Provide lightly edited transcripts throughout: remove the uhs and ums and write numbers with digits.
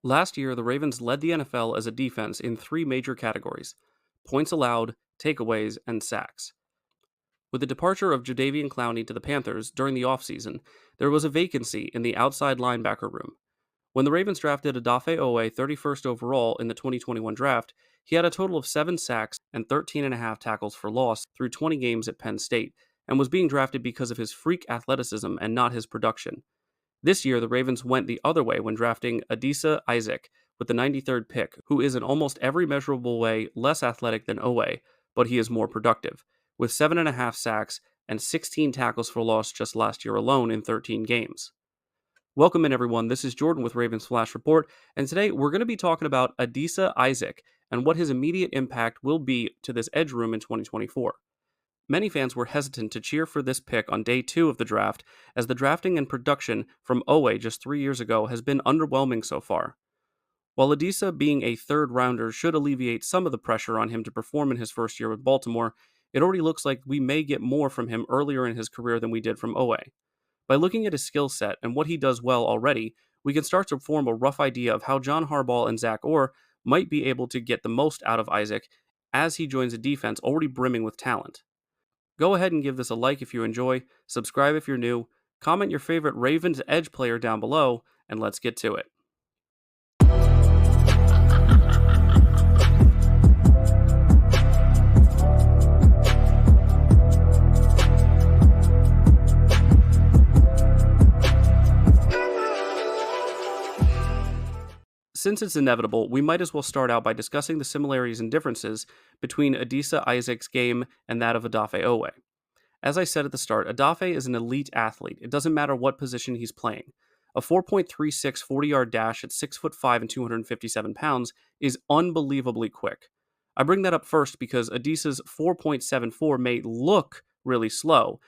Last year, the Ravens led the NFL as a defense in three major categories: points allowed, takeaways, and sacks. With the departure of Jadeveon Clowney to the Panthers during the offseason, there was a vacancy in the outside linebacker room. When the Ravens drafted Odafe Owe 31st overall in the 2021 draft, he had a total of 7 sacks and 13.5 tackles for loss through 20 games at Penn State, and was being drafted because of his freak athleticism and not his production. This year, the Ravens went the other way when drafting Adisa Isaac with the 93rd pick, who is in almost every measurable way less athletic than Owe, but he is more productive, with 7.5 sacks and 16 tackles for loss just last year alone in 13 games. Welcome in, everyone. This is Jordan with Ravens Flash Report, and today we're going to be talking about Adisa Isaac and what his immediate impact will be to this edge room in 2024. Many fans were hesitant to cheer for this pick on day 2 of the draft, as the drafting and production from Owe just 3 years ago has been underwhelming so far. While Adisa being a third rounder should alleviate some of the pressure on him to perform in his first year with Baltimore, it already looks like we may get more from him earlier in his career than we did from Owe. By looking at his skill set and what he does well already, we can start to form a rough idea of how John Harbaugh and Zach Orr might be able to get the most out of Isaac as he joins a defense already brimming with talent. Go ahead and give this a like if you enjoy, subscribe if you're new, comment your favorite Ravens edge player down below, and let's get to it. Since it's inevitable, we might as well start out by discussing the similarities and differences between Adisa Isaac's game and that of Odafe Owe. As I said at the start, Odafe is an elite athlete. It doesn't matter what position he's playing. A 4.36 40-yard dash at 6'5" and 257 pounds is unbelievably quick. I bring that up first because Adisa's 4.74 may look really slow,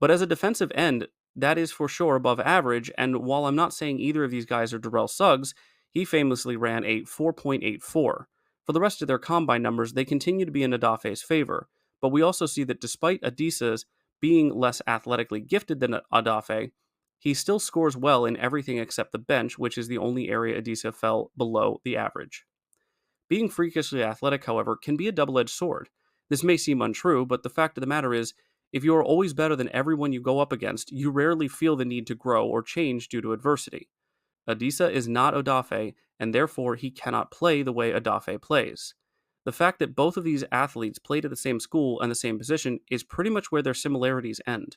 but as a defensive end, that is for sure above average, and while I'm not saying either of these guys are Darrell Suggs, he famously ran a 4.84. For the rest of their combine numbers, they continue to be in Odafe's favor, but we also see that despite Adisa's being less athletically gifted than Odafe, he still scores well in everything except the bench, which is the only area Adisa fell below the average. Being freakishly athletic, however, can be a double-edged sword. This may seem untrue, but the fact of the matter is, if you are always better than everyone you go up against, you rarely feel the need to grow or change due to adversity. Adisa is not Odafe, and therefore he cannot play the way Odafe plays. The fact that both of these athletes played at the same school and the same position is pretty much where their similarities end.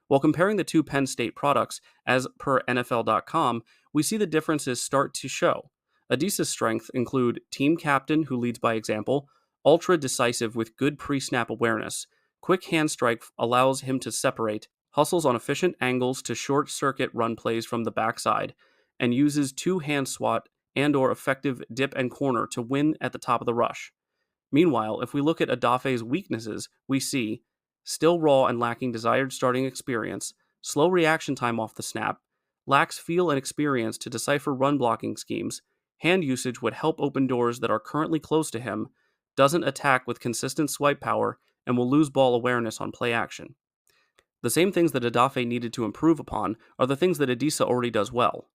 While comparing the two Penn State products, as per NFL.com, we see the differences start to show. Adisa's strengths include team captain who leads by example, ultra decisive with good pre-snap awareness, quick hand strike allows him to separate, hustles on efficient angles to short-circuit run plays from the backside, and uses two-hand swat and/or effective dip and corner to win at the top of the rush. Meanwhile, if we look at Odafe's weaknesses, we see still raw and lacking desired starting experience, slow reaction time off the snap, lacks feel and experience to decipher run blocking schemes, hand usage would help open doors that are currently closed to him, doesn't attack with consistent swipe power, and will lose ball awareness on play action. The same things that Odafe needed to improve upon are the things that Adisa already does well.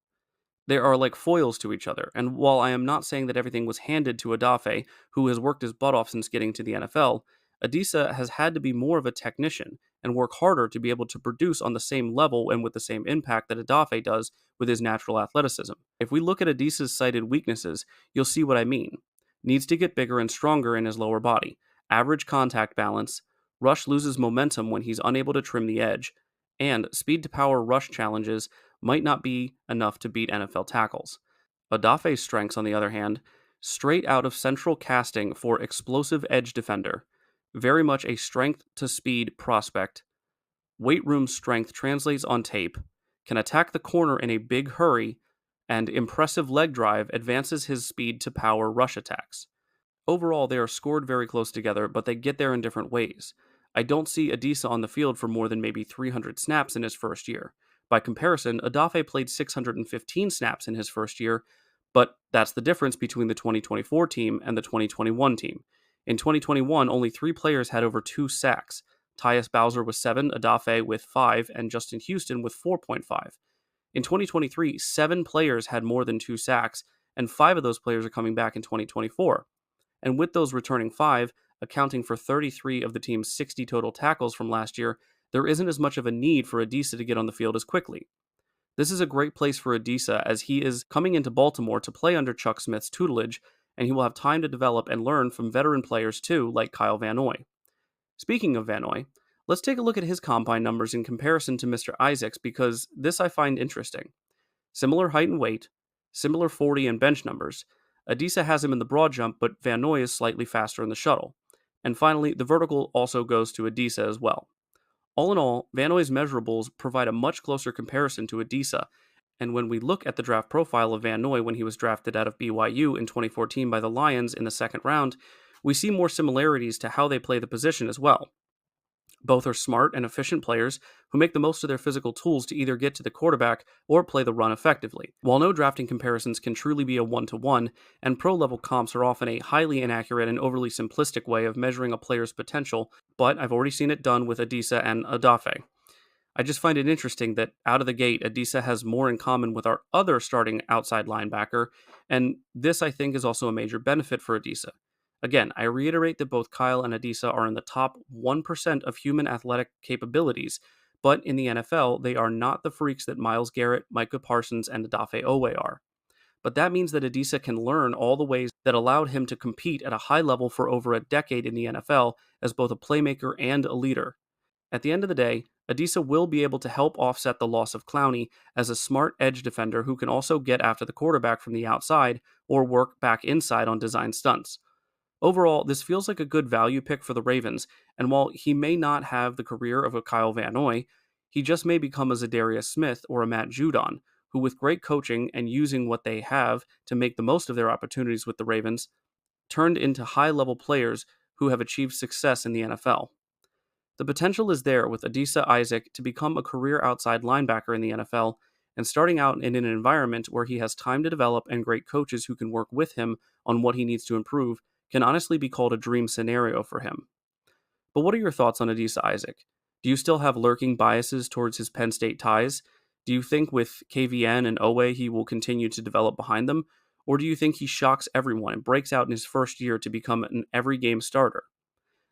They are like foils to each other, and while I am not saying that everything was handed to Odafe, who has worked his butt off since getting to the NFL, Adisa has had to be more of a technician and work harder to be able to produce on the same level and with the same impact that Odafe does with his natural athleticism. If we look at Adisa's cited weaknesses, you'll see what I mean. Needs to get bigger and stronger in his lower body, average contact balance, rush loses momentum when he's unable to trim the edge, and speed to power rush challenges might not be enough to beat NFL tackles. Odafe's strengths, on the other hand, straight out of central casting for explosive edge defender, very much a strength to speed prospect. Weight room strength translates on tape, can attack the corner in a big hurry, and impressive leg drive advances his speed to power rush attacks. Overall, they are scored very close together, but they get there in different ways. I don't see Adisa on the field for more than maybe 300 snaps in his first year. By comparison, Odafe played 615 snaps in his first year, but that's the difference between the 2024 team and the 2021 team. In 2021, only 3 players had over 2 sacks. Tyus Bowser with 7, Odafe with 5, and Justin Houston with 4.5. In 2023, 7 players had more than 2 sacks, and 5 of those players are coming back in 2024. And with those returning 5, accounting for 33 of the team's 60 total tackles from last year, there isn't as much of a need for Adisa to get on the field as quickly. This is a great place for Adisa as he is coming into Baltimore to play under Chuck Smith's tutelage, and he will have time to develop and learn from veteran players too, like Kyle Van Noy. Speaking of Van Noy, let's take a look at his combine numbers in comparison to Mr. Isaacs because this I find interesting. Similar height and weight, similar 40 and bench numbers. Adisa has him in the broad jump, but Van Noy is slightly faster in the shuttle. And finally, the vertical also goes to Adisa as well. All in all, Van Noy's measurables provide a much closer comparison to Adisa, and when we look at the draft profile of Van Noy when he was drafted out of BYU in 2014 by the Lions in the second round, we see more similarities to how they play the position as well. Both are smart and efficient players who make the most of their physical tools to either get to the quarterback or play the run effectively. While no drafting comparisons can truly be a one-to-one, and pro-level comps are often a highly inaccurate and overly simplistic way of measuring a player's potential, but I've already seen it done with Adisa and Adafe. I just find it interesting that out of the gate, Adisa has more in common with our other starting outside linebacker, and this I think is also a major benefit for Adisa. Again, I reiterate that both Kyle and Adisa are in the top 1% of human athletic capabilities, but in the NFL, they are not the freaks that Myles Garrett, Micah Parsons, and Adafe Owe are. But that means that Adisa can learn all the ways that allowed him to compete at a high level for over a decade in the NFL as both a playmaker and a leader. At the end of the day, Adisa will be able to help offset the loss of Clowney as a smart edge defender who can also get after the quarterback from the outside or work back inside on design stunts. Overall, this feels like a good value pick for the Ravens, and while he may not have the career of a Kyle Van Noy, he just may become a Zadarius Smith or a Matt Judon, who with great coaching and using what they have to make the most of their opportunities with the Ravens, turned into high-level players who have achieved success in the NFL. The potential is there with Adisa Isaac to become a career outside linebacker in the NFL, and starting out in an environment where he has time to develop and great coaches who can work with him on what he needs to improve can honestly be called a dream scenario for him. But what are your thoughts on Adisa Isaac? Do you still have lurking biases towards his Penn State ties? Do you think with KVN and Owe he will continue to develop behind them? Or do you think he shocks everyone and breaks out in his first year to become an every game starter?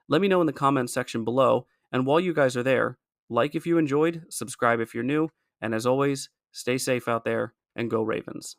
Let me know in the comments section below, and while you guys are there, like if you enjoyed, subscribe if you're new, and as always, stay safe out there and go Ravens.